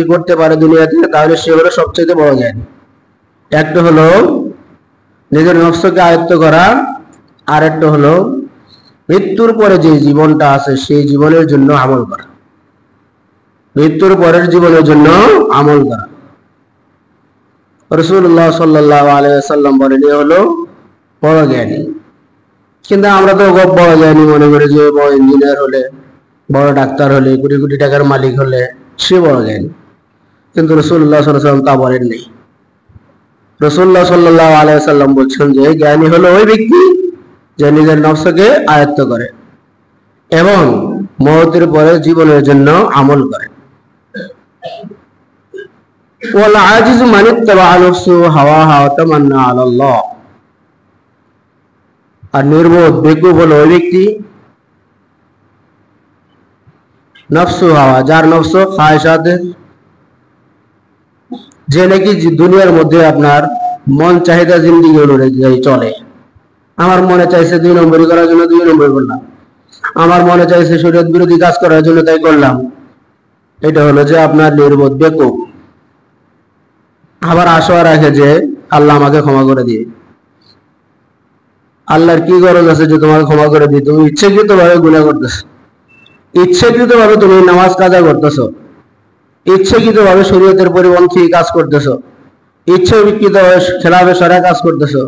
কাজটি করতে পারে দুনিয়াতে, তাহলে সে হলো সবচেয়ে বড় জ্ঞানী। একটা হলো নিজের নফসকে আয়ত্ত করা, আর একটা হলো মৃত্যুর পরে যে জীবনটা আছে সেই জীবনের জন্য আমল করা, মৃত্যুর পরের জীবনের জন্য আমল করা। রাসূলুল্লাহ সাল্লাল্লাহু আলাইহি ওয়াসাল্লাম বলেন এ হলো বড় জ্ঞানী। কিন্তু আমরা তো বড় জ্ঞানী মনে করি যে বড় ইঞ্জিনিয়ার হলে, বড় ডাক্তার হলে, কোটি কোটি টাকার মালিক হলে সে বড় জ্ঞানী। কিন্তু রাসূলুল্লাহ সাল্লাল্লাহু আলাইহি ওয়াসাল্লাম তা বলেন নাই। রাসূলুল্লাহ সাল্লাল্লাহু আলাইহি ওয়াসাল্লাম বলছেন যে জ্ঞানী হলো ওই ব্যক্তি যে নিজের নফসকে আয়ত্ত করে এবং মওতের পরে জীবনের জন্য আমল করে। ওয়াল আজিজু মান ইত্তাবা নাফসু হাওয়াহা ওয়া তামান্না আলাল্লাহ। আর নির্বোধ বেকুব হলো ওই ব্যক্তি নফসু হাওয়া, যার নফস খায়সাতের, যে নাকি দুনিয়ার মধ্যে আপনার মন চাহিদা জিন্দিগি অনুযায়ী চলে। আমার মনে চাইছে 2 নম্বরই করার জন্য 2 নম্বর করলাম, আমার মনে চাইছে শরীয়ত বিরোধী কাজ করার জন্য তাই করলাম। এটা হলো যে আপনার নির্বোধ বেকুব। আবার আশা রাখে যে আল্লাহ আমাকে ক্ষমা করে দিয়ে। আল্লাহর কি গরজ আছে যে তোমাকে ক্ষমা করে দিয়ে? তুমি ইচ্ছাকৃত ভাবে গুনাহ করতেছো, ইচ্ছাকৃত ভাবে তুমি নামাজ কাজা করতেছো, ইচ্ছাকৃত ভাবে শরীয়তের পরিপন্থী কাজ করতেছো, ইচ্ছাকৃত ভাবে খেলাফে শরীয়ত কাজ করতেছো।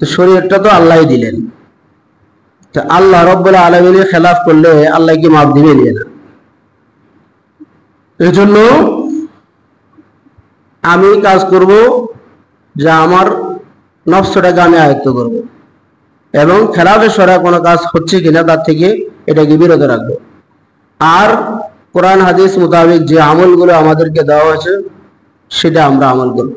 তো শরীয়তটা তো আল্লাহই দিলেন, তো আল্লাহ রাব্বুল আলামিনের খেলাফ করলে আল্লাহ কি মাফ দিবেন না? এজন্য আমি কাজ করব যে আমার নফসটাকে আমি আয়ত্ত করব এবং খেলাফে শরীয়ত কোনো কাজ হচ্ছে কিনা তার থেকে এটাকে বিরত রাখবো। আর কোরআন হাদিস মোতাবেক যে আমলগুলো আমাদেরকে দেওয়া হয়েছে সেটা আমরা আমল করব।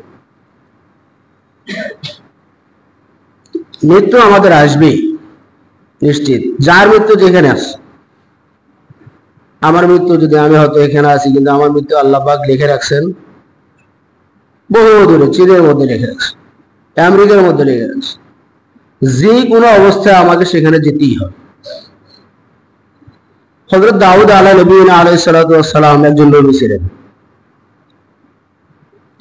মৃত্যু আমাদের আসবে নিশ্চিত, যার মৃত্যু যেখানে আছে। আমার মৃত্যু যদি আমি হয়তো এখানে আছি, কিন্তু আমার মৃত্যু আল্লাহ পাক লিখে রাখছেন বহু দূরে, চীনের মধ্যে লিখে রাখছেন, আমেরিকার মধ্যে লিখে রাখছেন। যে কোনো অবস্থায় আমাকে সেখানে যেতেই হবে। হযরত দাউদ আলাইহিস সালাতু ওয়াস সালাম একজন নবী ছিলেন।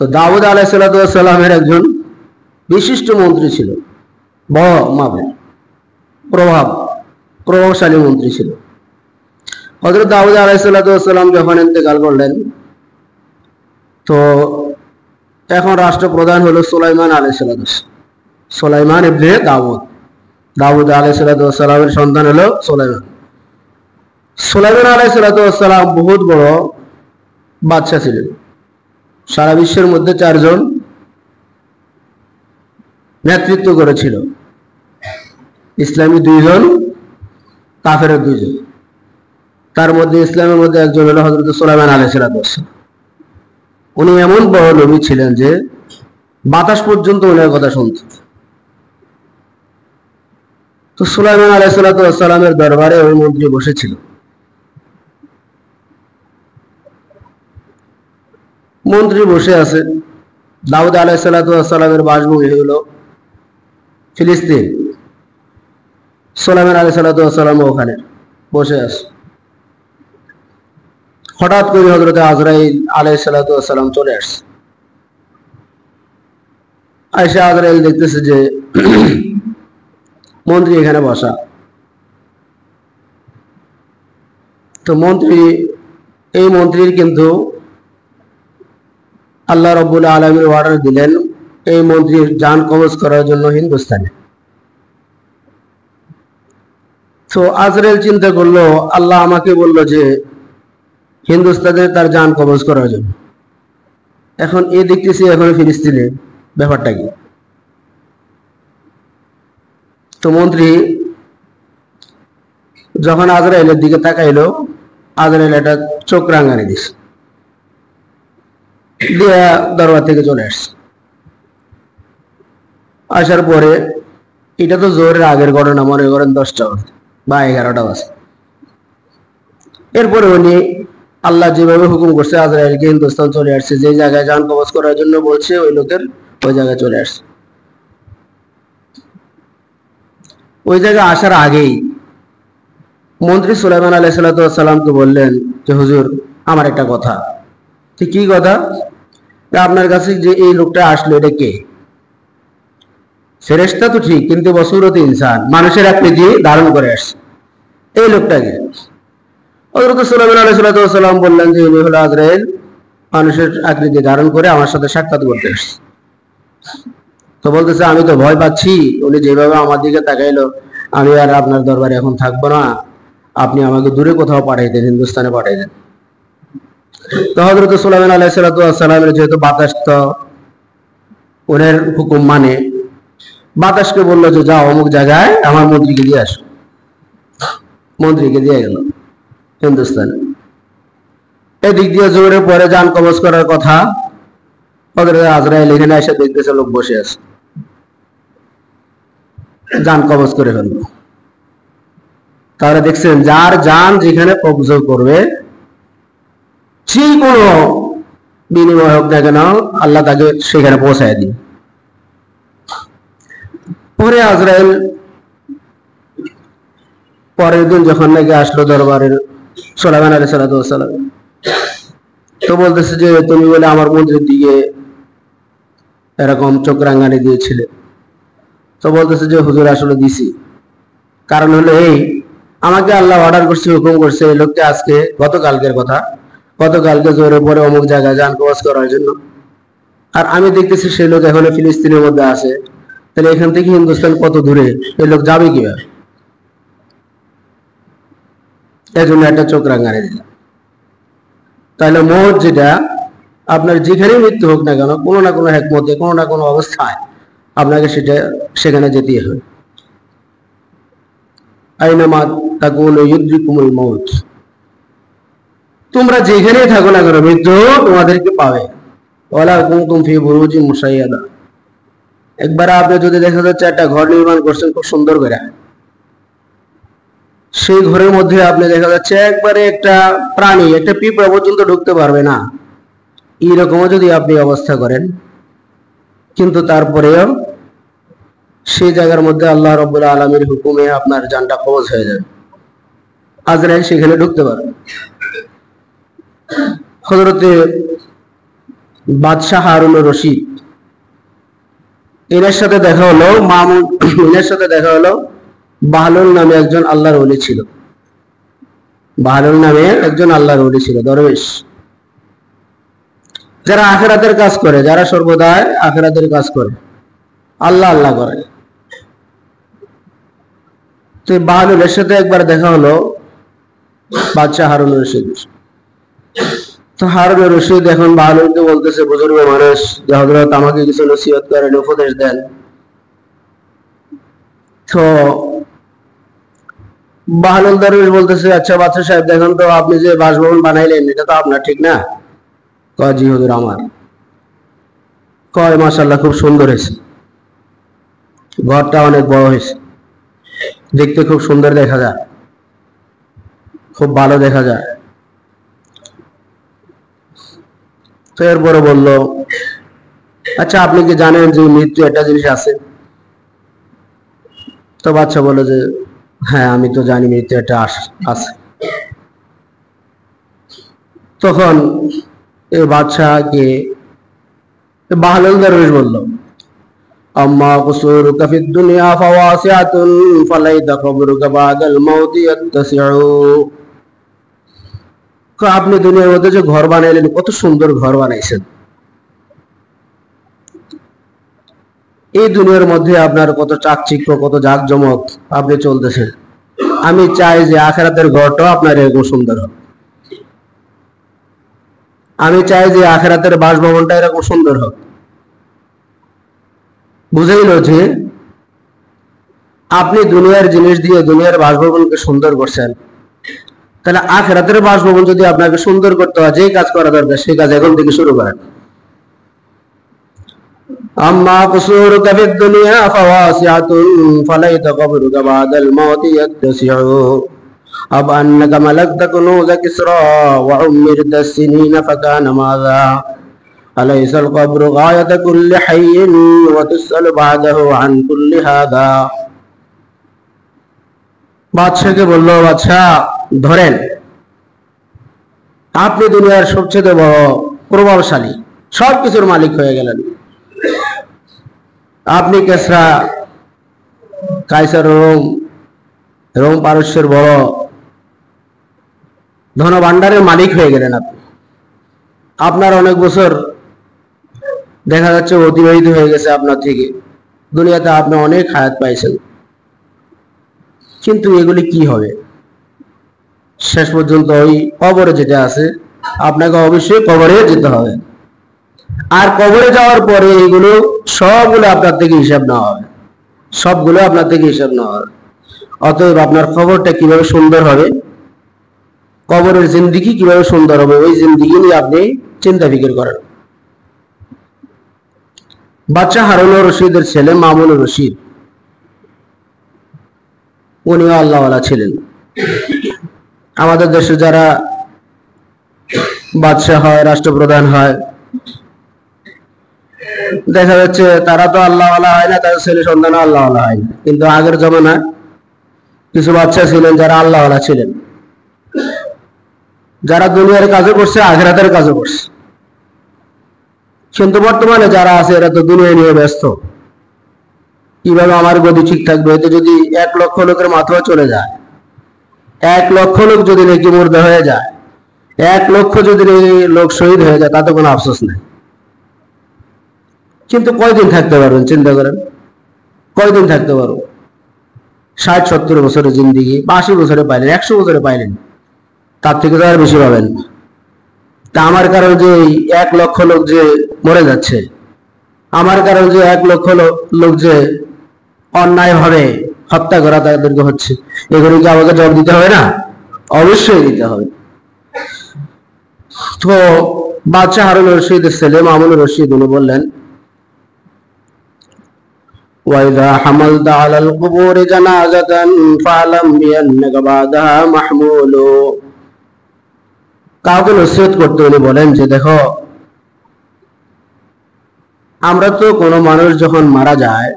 তো দাউদ আলাইহিস সালাতু ওয়াস সালামের একজন বিশিষ্ট মন্ত্রী ছিল, বড় মাপের প্রভাবশালী মন্ত্রী ছিল। হযরত দাউদ আলাইহিস সালাতু ওয়াস সালাম যখন ইন্তেকাল করলেন, তো এখন রাষ্ট্রপ্রধান হলো সুলাইমান আলাইহিস সালাম, সুলাইমান ইবনে দাউদ। দাউদ আলাইহিস সালামের সন্তান হলো সুলাইমান। সুলাইমান আলাইহিস সালাম বহুত বড় বাদশা ছিলেন। সারা বিশ্বের মধ্যে 4 জন নেতৃত্ব করেছিল, ইসলামী 2 জন, কাফেরের 2 জন। তার মধ্যে ইসলামের মধ্যে একজন হলো হযরত সুলাইমান আলাইহিস সালাম। উনি এমন বড় নবী ছিলেন যে বাতাস পর্যন্ত ওনার কথা শুনত। তো সুলাইমান আলাইহিস সালামের দরবারে ওই মন্ত্রী বসেছিল। মন্ত্রী বসে আছে, দাউদ আলাইহিস সালামের বাসভূমি হলো ফিলিস্তিন। সুলাইমান আলাইহিস সালাম ওখানে বসে আছে। হঠাৎ করে হযরত আজরাইল আলাইহিস সালাম চলে আসছে। আয়েশা আজরাইল দেখতেছে যে মন্ত্রী এখানে বসা। তো এই মন্ত্রীর কিন্তু আল্লাহ রাব্বুল আলামিন অর্ডার দিলেন এই মন্ত্রীর জান কবজ করার জন্য হিন্দুস্তানে। তো আজরাইল চিন্তা করলো, আল্লাহ আমাকে বললো যে হিন্দুস্তানে তার জান কবজ করার জন্য, এখন এ দেখতেছি এখন ফিলিস্তিনে, ব্যাপারটা কি? তো মন্ত্রী যখন আজরাইলের দিকে তাকাইলো, আজরাইল একটা চোখ রাঙানি দিছে, দিয়া দরবার থেকে চলে আসছে। আসার পরে এটা তো জোরের আগের ঘটনা, মনে করেন 10টা বা 11টা বাজে। এরপরে উনি আল্লাহ যেভাবে হুকুম করছে আজরাইলকে হিন্দুস্তান চলে আসছে, যে জায়গায় জান কবজ করার জন্য বলছে ওই লোকের ওই জায়গায় চলে আসছে। ওই জায়গায় আসার আগেই মন্ত্রী সুলাইমান আলাইহিস সালামকে বললেন যে হুজুর, আমার একটা কথা, তো কি কথা, আপনার কাছে যে এই লোকটা আসলো এটা কে? ফেরেশতা তো ঠিক, কিন্তু বসুরত ইনসান, মানুষের আকৃতি ধারণ করে আসছে। এই লোকটাকে হযরত সুলাইমান আলাইহিস সালাম বললেন যে ইনি হলো আজরাইল, মানুষের আকৃতি ধারণ করে আমার সাথে সাক্ষাৎ করতে আসছে। তো বলতেছে আমি তো ভয় পাচ্ছি, উনি যেভাবে আমার দিকে তাকাইলো, আমি আর আপনার দরবারে এখন থাকবো না, আপনি আমাকে দূরে কোথাও পাঠাই দেন, হিন্দুস্তানে পাঠাই দেন। তো হযরত সুলাইমান আলাইহিস সালামের যেহেতু বাতাস তো ওনার হুকুম মানে, বাতাসকে বললো যে যাও অমুক জায়গায় আমার মন্ত্রীকে দিয়ে আসো। মন্ত্রীকে দিয়ে গেল হিন্দুস্তানে। এদিক দিয়ে জোরে পরে যান কবজ করার কথা, হযরত আজরাইল এখানে এসে দেখতেছে লোক বসে আছে, যান কবজ করে ফেললো। তাহলে দেখছেন যার যান যেখানে কবজ করবে, যে কোনো বিনিময় হোক না কেন, আল্লাহ তাকে সেখানে পৌঁছায় দিন। পরে আজরাইল পরের দিন যখন নাকি আসলো দরবারের সুলাইমান আলাইহিস সালাম, তো বলতেছে যে তুমি বলে আমার মন্ত্রীর দিকে এরকম চোখ রাঙানি দিয়েছিলে। তো বলতেছে যে হুজুর আসলে দিছি, কারণ হলো এই, আমাকে আল্লাহ অর্ডার করছে, হুকুম করছে এই লোককে আজকে, গতকালকের কথা, গতকালকে জোরে পরে অমুক জায়গায় যান কবজ করার জন্য। আর আমি দেখতেছি সেই লোক এখনো ফিলিস্তিনের মধ্যে আছে, তাহলে এখান থেকে হিন্দুস্তান কত দূরে, এই লোক যাবে কিভাবে? এই জন্য একটা চোখ রাঙানি দিলাম। তাহলে মোট যেটা, আপনার যেখানেই মৃত্যু হোক না কেন, কোনো না কোনো হিকমতে, কোনো না কোনো অবস্থায় আপনাকে সেটা সেখানে যেতেই হবে। আইনামা তাকুনু ইউদরিকুমুল মউত, তোমরা যেখানেই থাকো না কেন মৃত্যু তোমাদেরকে পাবে। ওয়ালা কুনতুম ফি বুরুজিন মুশাইয়াদা, একবার আপনি যদি দেখা যাচ্ছে একটা ঘর নির্মাণ করছেন খুব সুন্দর করে, সেই ঘরের মধ্যে আপনি দেখা যাচ্ছে একবারে একটা প্রাণী, একটা পিঁপড়া পর্যন্ত ঢুকতে পারবে না, এইরকমও যদি আপনি অবস্থা করেন, কিন্তু তারপরেও সেই জায়গার মধ্যে আল্লাহ রাব্বুল আলামিনের হুকুমে আপনার জানটা কবজ হয়ে যাবে, আজরাইল সেখানে ঢুকতে পারবে। হযরতে বাদশাহ হারুনুর রশিদ, এনার সাথে দেখা হলো মামুন, এনার সাথে দেখা হলো বাহলুল নামে একজন আল্লাহর ওলি ছিল। বাহলুল নামে একজন আল্লাহর ওলি ছিল, দরবেশ, যারা আখিরাতের কাজ করে, যারা সর্বদাই আখিরাতের কাজ করে, আল্লাহ আল্লাহ করে। তো বাহলুলের সাথে একবার দেখা হলো বাদশাহ হারুনুর রশিদ। তো হারুনুর রশিদ এখন বাহলুলকে বলতেছে, বুজুর্গ মানুষ, যে হযরত আমাকে কিছু নসিহত করেন, উপদেশ দেন। তো বাহলুল দরবেশ বলতেছে, আচ্ছা বাদশাহ সাহেব, দেখেন তো আপনি যে বাসভবন বানাইলেন এটা তো আপনার, ঠিক না? কয় জি হুজুর আমার। কয় মাশাআল্লাহ, খুব সুন্দর হয়েছে, ঘরটা অনেক বড় হয়েছে, দেখতে খুব সুন্দর দেখা যায়, খুব ভালো দেখা যায়। তো এরপরে বলল, আচ্ছা আপনি কি জানেন যে মৃত্যু একটা জিনিস আছে? তো বাদশা বলে যে হ্যাঁ আমি তো জানি মৃত্যু একটা আছে। তখন এই বাদশাহকে বাহলুল দরবেশ বলল, আম্মা কুসুরুকা ফিদ দুনিয়া ফাওয়াসিআতুন ফালাইতা কবরুকা বাদাল মাউতি ইয়াত্তাসিউ, আপনি দুনিয়ার মধ্যে যে ঘর বানাইলেন, কত সুন্দর ঘর বানাইছেন, এই দুনিয়ার মধ্যে আপনার কত চাকচিক্য, কত জাঁকজমক আপনি চলতেছেন, আমি চাই যে আখিরাতের ঘরটাও আপনার এরকম সুন্দর হোক। আমি চাই যে আখিরাতের বাসভবনটা এরকম সুন্দর হোক। বুঝাইল যে আপনি দুনিয়ার জিনিস দিয়ে দুনিয়ার বাসভবনকে সুন্দর করছেন, তাহলে আখিরাতের বাসভবন যদি আপনাকে সুন্দর করতে হয়, যেই কাজ করা দরকার সেই কাজ এখন থেকে শুরু করেন। আম্মা কুসুরুকা ফিদ দুনিয়া ফাওয়াসিআতুন ফালাইতা কবরুকা বাদাল মাউতি ইয়াত্তাসিউ আব আন্নাকা মালাকতা কুনুজা কিসরা ওয়া উমিরতা সিনিনা ফাকানা মাযা আলাইসাল কবরু গায়াতা কুল্লি হাইয়িন ওয়া তুসআলু বাদাহু আন কুল্লি হাদা। বাদশাকে বলল, বাদশা ধরেন, আপনি দুনিয়ার সবচেয়ে বড় প্রভাবশালী, সবকিছুর মালিক হয়ে গেলেন। আপনি কেসরা, কাইসার রোম পারস্যের বড় ধনভাণ্ডারের মালিক হয়ে গেলেন। আপনার অনেক বছর দেখা যাচ্ছে অতিবাহিত হয়ে গেছে আপনার থেকে, দুনিয়াতে আপনি অনেক হায়াত পাইছেন, কিন্তু এগুলি কি হবে? শেষ পর্যন্ত ওই কবরে যেটা আছে, আপনাকে অবশ্যই কবরে যেতে হবে। আর কবরে যাওয়ার পরে এগুলো সবগুলো আপনার থেকে হিসাব নেওয়া হবে, সবগুলো আপনার থেকে হিসাব নেওয়া হবে। অতএব আপনার কবরটা কিভাবে সুন্দর হবে, কবরের জিন্দিগি কিভাবে সুন্দর হবে, ওই জিন্দিগি নিয়ে আপনি চিন্তা ফিকির করেন। বাচ্চা হারুনুর রশিদের ছেলে মামুনুর রশিদ, উনিও আল্লাহওয়ালা ছিলেন। আমাদের দেশে যারা বাদশাহ হয়, রাষ্ট্রপ্রধান হয়, দেখা যাচ্ছে তারা তো আল্লাহওয়ালা হয় না, তাদের ছেলে সন্তানও আল্লাহওয়ালা হয় না। কিন্তু আগের জমানায় কিছু বাচ্চা ছিলেন যারা আল্লাহওয়ালা ছিলেন, যারা দুনিয়ার কাজও করছে, আখিরাতের কাজও করছে। কিন্তু বর্তমানে যারা আছে এরা তো দুনিয়া নিয়ে ব্যস্ত, কিভাবে আমার গতি ঠিক থাকবে। এতে যদি 1 লক্ষ লোকের মাথাও চলে যায়, 1 লক্ষ লোক যদি নাকি মুর্দা হয়ে যায়, 1 লক্ষ যদি লোক শহীদ হয়ে যায়, তাতে কোনো আফসোস নেই। কিন্তু কয়দিন থাকতে পারবেন চিন্তা করেন, কয়দিন থাকতে পারবো? 60-70 বছরের জিন্দিগি, 80 বছরে পাইলেন, 100 বছরে পাইলেন, তার থেকে তো আর বেশি পাবেন। তা আমার কারণ যে 1 লক্ষ লোক যে মরে যাচ্ছে, আমার কারণ যে 1 লক্ষ লোক যে অন্যায় ভাবে হত্যা করা তাদেরকে হচ্ছে, এগুলো কি আমাকে জবাব দিতে হবে না? অবশ্যই দিতে হবে। তো বাদশাহ হারুনুর রশিদের ছেলে মামুনুর রশিদ উনি বললেন, وَإِذَا حَمَلْتَ عَلَى الْقُبُورِ جَنَازَةً فَاعْلَمْ بِأَنَّكَ بَعْدَهَا مَحْمُولٌ। কাউকে নসিহত করতে উনি বলেন যে, দেখো, আমরা তো কোনো মানুষ যখন মারা যায়,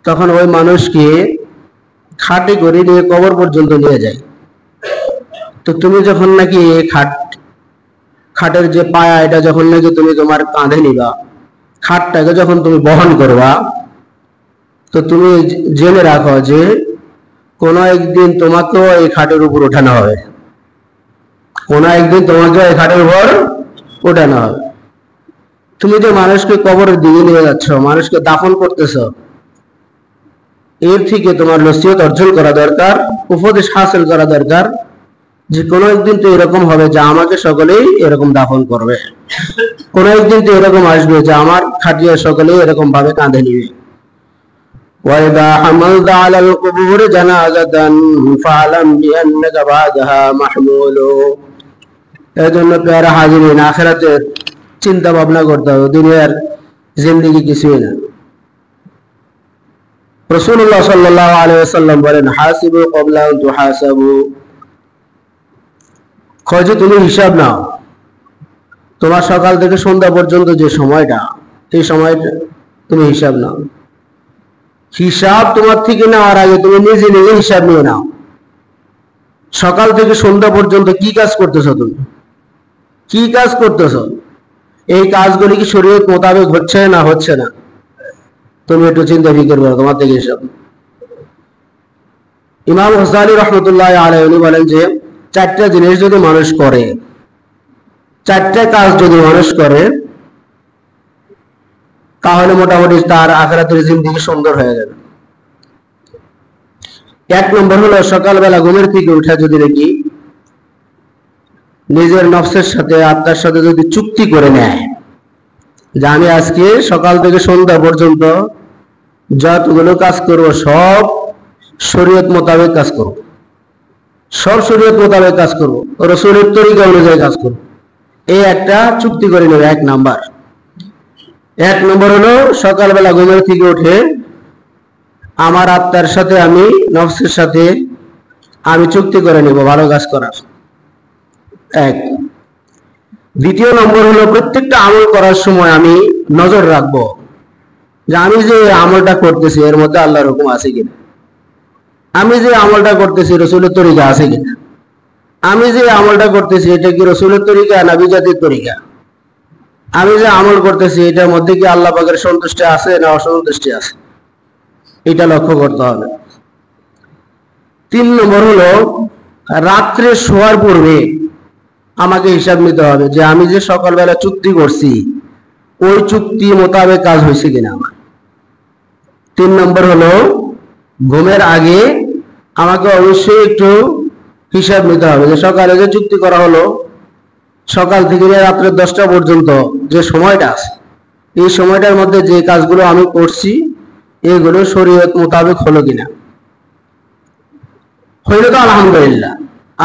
তখন ওই মানুষকে খাটে করে নিয়ে কবর পর্যন্ত নিয়ে যায়। তো তুমি যখন নাকি খাটের যে পায়া, এটা যখন নাকি তুমি তোমার কাঁধে নিবা, খাটটাকে যখন তুমি বহন করবা, তো তুমি জেনে রাখো যে কোনো একদিন তোমাকেও এই খাটের উপর ওঠানো হবে, কোনো একদিন তোমাকেও এই খাটের উপর ওঠানো হবে। তুমি যে মানুষকে কবরের দিকে নিয়ে যাচ্ছ, মানুষকে দাফন করতেছ, এর থেকে তোমার নসিহত অর্জন করা দরকার, উপদেশ হাসিল করা দরকার, যে কোনো একদিন তো এরকম হবে যে আমাকে সকলেই এরকম দাফন করবে, কোনো একদিন তো এরকম আসবে যে আমার খাটিয়া সকলেই এরকম ভাবে কাঁধে নিবে। وَإِذَا حَمَلْتَ عَلَى الْقُبُورِ جَنَازَةً فَاعْلَمْ بِأَنَّكَ بَعْدَهَا مَحْمُولٌ। এজন্য প্যারা হাজিরিন, আখিরাতের চিন্তা ভাবনা করতে হবে, দুনিয়ার জিন্দেগি কিছুই না। রাসূলুল্লাহ সাল্লাল্লাহু আলাইহি ওয়াসাল্লাম বলেন, হাসিবু ক্বাবলা আন তুহাসাবু। খোঁজে তুমি হিসাব নাও, তোমার সকাল থেকে সন্ধ্যা পর্যন্ত যে সময়টা, এই সময়টা তুমি হিসাব নাও। হিসাব তোমার থেকে নেওয়ার আগে তুমি নিজে নিজে হিসাব নিয়ে নাও। সকাল থেকে সন্ধ্যা পর্যন্ত কি কাজ করতেছো, তুমি কি কাজ করতেছো, এই কাজগুলি কি শরীয়ত মোতাবেক হচ্ছে না হচ্ছে না, তুমি একটু চিন্তা ফিকির করো, তোমার থেকে হিসাব। ইমাম গজালি রহমতুল্লাহ আলাইহি উনি বলেন যে 4টা জিনিস যদি মানুষ করে, 4টা কাজ যদি মানুষ করে, তাহলে মোটামুটি তার আখিরাতের জিন্দেগি সুন্দর হয়ে যাবে। 1 নম্বর হলো সকালবেলা ঘুমের থেকে উঠে যদি নাকি নিজের নফসের সাথে, আত্মার সাথে যদি চুক্তি করে নেয় যে আমি আজকে সকাল থেকে সন্ধ্যা পর্যন্ত যতগুলো কাজ করব সব শরীয়ত মোতাবেক কাজ করব, সব শরীয়ত মোতাবেক কাজ করব, রাসূলের তরিকা অনুযায়ী কাজ করব, এই একটা চুক্তি করে নেবে। 1 নাম্বার। 1 নম্বর হলো সকালবেলা ঘুমের থেকে উঠে আমার আত্মার সাথে, আমি নফসের সাথে আমি চুক্তি করে নেব ভালো কাজ করার। 1। দ্বিতীয় নম্বর হলো প্রত্যেকটা আমল করার সময় আমি নজর রাখবো যে আমি যে আমলটা করতেছি এর মধ্যে আল্লাহর হুকুম আছে কিনা, আমি যে আমলটা করতেছি রাসূলের তরিকা আছে কিনা। আমি যে আমলটা করতেছি এটা কি রাসূলের তরিকা না বিজাতির তরিকা? আমি যে আমল করতেছি এটার মধ্যে কি আল্লাহ পাকের সন্তুষ্টি আছে না অসন্তুষ্টি আছে, এটা লক্ষ্য করতে হবে। 3 নম্বর হলো রাত্রে শোয়ার পূর্বে আমাকে হিসাব নিতে হবে যে আমি যে সকালবেলা চুক্তি করছি ওই চুক্তি মোতাবেক কাজ হয়েছে কিনা আমার। 3 নম্বর হলো ঘুমের আগে আমাকে অবশ্যই একটু হিসাব নিতে হবে যে সকালে যে চুক্তি করা হলো সকাল থেকে রাত্রে 10টা পর্যন্ত যে সময়টা আছে এই সময়টার মধ্যে যে কাজগুলো আমি করছি এগুলো শরীয়ত মোতাবেক হলো কিনা। হইলে তো আলহামদুলিল্লাহ,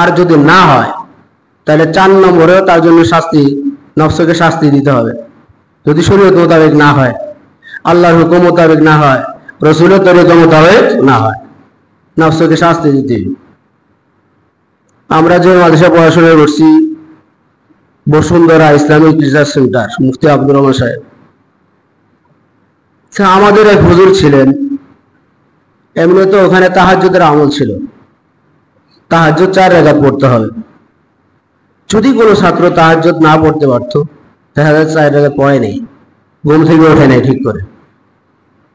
আর যদি না হয় তাহলে 4 নম্বরেও তার জন্য শাস্তি, নফসকে শাস্তি দিতে হবে। যদি শরীয়ত মোতাবেক না হয়, আল্লাহর হুকুম মোতাবেক না হয়, রাসূলের তরিকা মোতাবেক না হয়, নফসকে শাস্তি দিতে হবে। আমরা যে মাদ্রাসা পড়াশোনা করছি বসুন্ধরা ইসলামিক রিসার্চ সেন্টার, মুফতি আব্দুর রহমান সাহেব, আমাদের এক হুজুর ছিলেন। এমনি তো ওখানে তাহাজ্জুদের আমল ছিল, তাহাজ্জুদ 4 রাকাত পড়তে হবে। যদি কোনো ছাত্র তাহাজ্জুদ না পড়তে পারত, দেখা যায় 4 রাকাত পড়ে নেই, ঘুম থেকে ওঠে নাই ঠিক করে,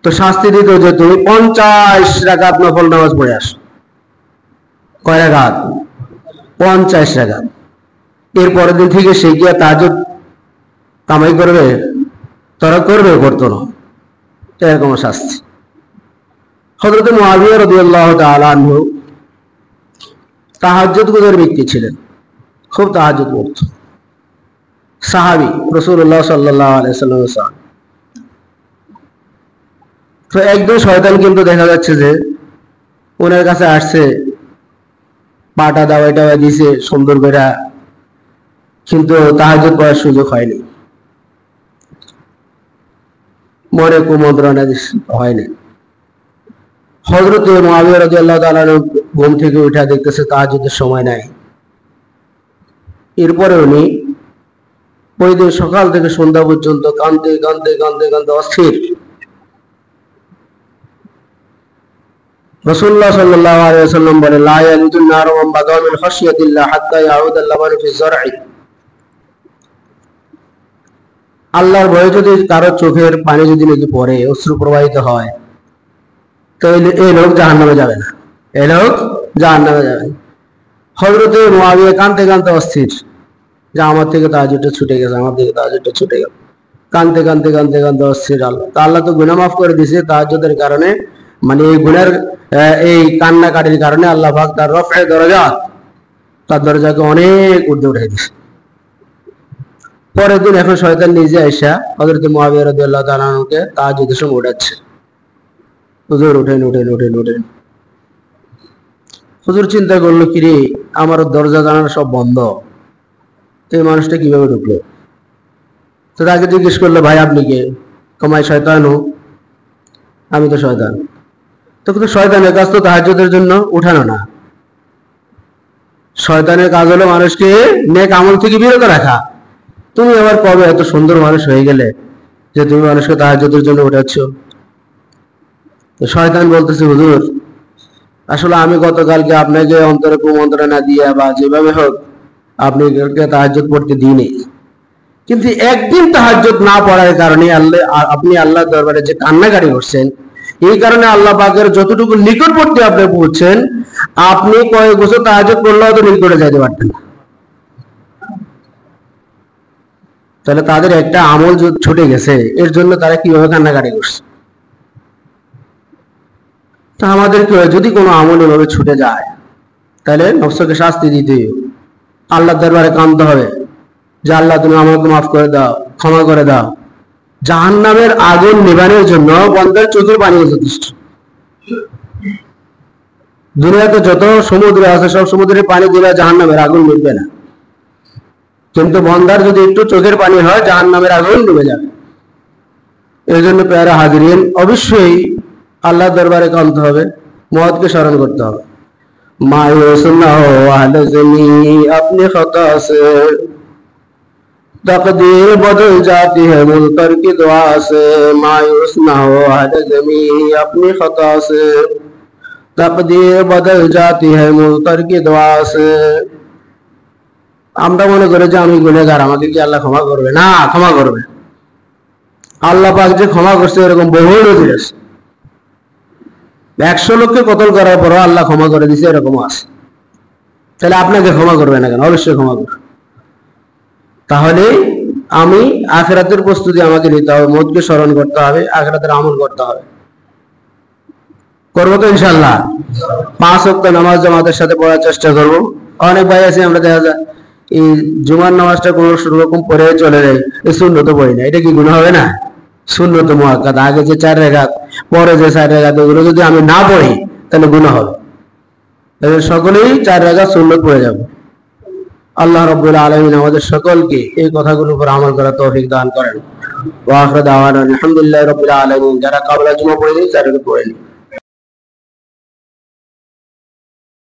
তো শাস্তি দিত যে তুমি 50 রাকাত নফল নামাজ পড়ে আসো। কয় রাকাত? 50 রাকাত। এর পরের দিন থেকে সে গিয়া তাহাজ্জুদ কামাই করবে, তারা করবে, করতো না, এরকম শাস্তি। হযরত মুআবিয়া রাদিয়াল্লাহু তাআলা আনহু তাহাজ্জুদ গুজার ব্যক্তি ছিলেন, খুব তাহাজ্জুদ পড়ত, সাহাবী, রাসূলুল্লাহ সাল্লাল্লাহু আলাইহি ওয়াসাল্লাম। তো একদিন শয়তান কিন্তু দেখা যাচ্ছে যে ওনার কাছে আসছে, পাটা দাওয়াই টাওয়াই দিছে সুন্দর করে, কিন্তু তাহাজ্জুদ পড়ার সুযোগ হয়নি, মনে কুমন্ত্রণা হয়নি। হযরত মুআবিয়া রাদিয়াল্লাহু তাআলা ঘুম থেকে উঠে দেখতেছে তাহাজ্জুদের সময় নাই। এরপরে উনি ওই দিন সকাল থেকে সন্ধ্যা পর্যন্ত কাঁদতে কাঁদতে কাঁদতে কাঁদতে অস্থির। রাসূলুল্লাহ সাল্লাল্লাহু আলাইহি ওয়াসাল্লাম বলে, লা ইয়ালিদুন নারু মান বাগা মিন খাশিয়াতিল্লাহ হাত্তা ইয়াউদ আল-লাবানু ফি যারঈ। আল্লাহর ভয়ে যদি কারো চোখের পানি যদি নাকি পড়ে, অশ্রু প্রবাহিত হয়, তাহলে এই লোক জাহান্নামে যাবে না, এই লোক জাহান্নামে যাবে না। হযরত মুআবিয়া কাঁদতে কাঁদতে অস্থির যে আমার থেকে তাহাজ্জুদটা ছুটে গেছে, আমার থেকে তাহাজ্জুদটা ছুটে গেল, কাঁদতে কাঁদতে কাঁদতে কাঁদতে অস্থির। আল্লাহ তো গুনাহ মাফ করে দিয়েছে তাহাজ্জুদের কারণে, মানে এই গুনার এই কান্নাকাটির কারণে আল্লাহ পাক তার রফে দরজাত, তার দরজাকে অনেক ঊর্ধ্বে উঠে দিয়েছে। পরের দিন এখন শয়তান নিজে আইসা হযরত মুআবিয়া রাদিয়াল্লাহু তাআলা আনহুকে তাহাজ্জুদের সময় উঠাচ্ছে, হুজুর উঠেন উঠেন উঠেন উঠেন। হুজুর চিন্তা করলো, কিরে আমার দরজা জানালা সব বন্ধ, এই মানুষটা কিভাবে ঢুকলো? তো তাকে জিজ্ঞেস করলো, ভাই আপনি কে? কমাই শয়তান হো। আমি তো শয়তান। তো কিন্তু শয়তানের কাজ তো তাহাজ্জুদের জন্য উঠানো না, শয়তানের কাজ হলো মানুষকে নেক আমল থেকে বিরত রাখা। তুমি আবার কবে এত সুন্দর মানুষ হয়ে গেলে যে তুমি মানুষকে তাহাজ্জুদের জন্য উঠাচ্ছ? তো শয়তান বলতেছে, হুজুর আসলে আমি গতকালকে আপনাকে অন্তরে কুমন্ত্রণা দিয়া বা যেভাবে হোক আপনি তাহাজ্জুদ পড়তে দিইনি, কিন্তু একদিন তাহাজ্জুদ না পড়ার কারণে আপনি আল্লাহর দরবারে যে কান্নাকাটি করছেন, এই কারণে আল্লাহ পাকের যতটুকু নিকটবর্তী আপনি পৌঁছছেন, আপনি কয়েক বছর তাহাজ্জুদ পড়লেও তো নিকটে যাইতে পারতেন না। তাহলে তাদের একটা আমল ছুটে গেছে, এর জন্য তারা কিভাবে কান্নাকাটি করছে। তা আমাদেরকে যদি কোনো আমল এভাবে ছুটে যায়, তাহলে নফসকে শাস্তি দিতে হবে, আল্লাহর দরবারে কাঁদতে হবে যে আল্লাহ তুমি আমাকে মাফ করে দাও, ক্ষমা করে দাও। জাহান্নামের আগুন নিবানোর জন্য বান্দার চোখের পানি যথেষ্ট। দুনিয়াতে যত সমুদ্র আছে সব সমুদ্রের পানি দিলে জাহান্নামের আগুন নিভবে না, কিন্তু বান্দার যদি একটু চোখের পানি হয় জাহান্নামের আগুন নিভে যাবে। এই জন্য প্যারা হাজিরিন, অবশ্যই আল্লাহর দরবারে কাঁদতে হবে, মওতকে স্মরণ করতে হবে। मायूस न हो अहले ज़मी अपनी खता से, तकदीर बदल जाती है मुनकर की दुआ से। मायूस न हो अहले ज़मी अपनी खता से, तकदीर बदल जाती है मुनकर की दुआ से। আমরা মনে করি যে আমি গুনেগার, আমাকে কি আল্লাহ ক্ষমা করবে? না, ক্ষমা করবে। আল্লাহ পাক যে ক্ষমা করছে এরকম বহু নজির আছে। 100 লোককে কতল করার পরও আল্লাহ ক্ষমা করে দিছে, এরকম আছে। তাহলে আপনাকে ক্ষমা করবে না কেন? অবশ্যই ক্ষমা করবে। তাহলে আমি আখিরাতের প্রস্তুতি আমাকে নিতে হবে, মৌতকে স্মরণ করতে হবে, আখিরাতের আমল করতে হবে। করবো তো ইনশাআল্লাহ। 5 ওয়াক্ত নামাজ জামাতের সাথে পড়ার চেষ্টা করব। অনেক ভাই আছে আমরা দেখা যায় এই জুমার নামাজটা কোনো রকম পড়ে চলে যায়, এই সুন্নত পড়ি না, এটা কি গুনাহ হবে না? সুন্নত মুআক্কাদ, আগে যে 4 রাকাত পরে যে 4 রাকাত, এগুলো যদি আমি না পড়ি তাহলে গুনাহ হবে। তাহলে সকলেই 4 রাকাত সুন্নত পড়ে যাব। আল্লাহ রাব্বুল আলামিন আমাদের সকলকে এই কথাগুলোর উপর আমল করার তৌফিক দান করেন। ওয়া আখিরু দাওয়ানা আলহামদুলিল্লাহি রাব্বিল আলামিন। যারা কাবলা জুমা পড়েনি তারা পড়েনি।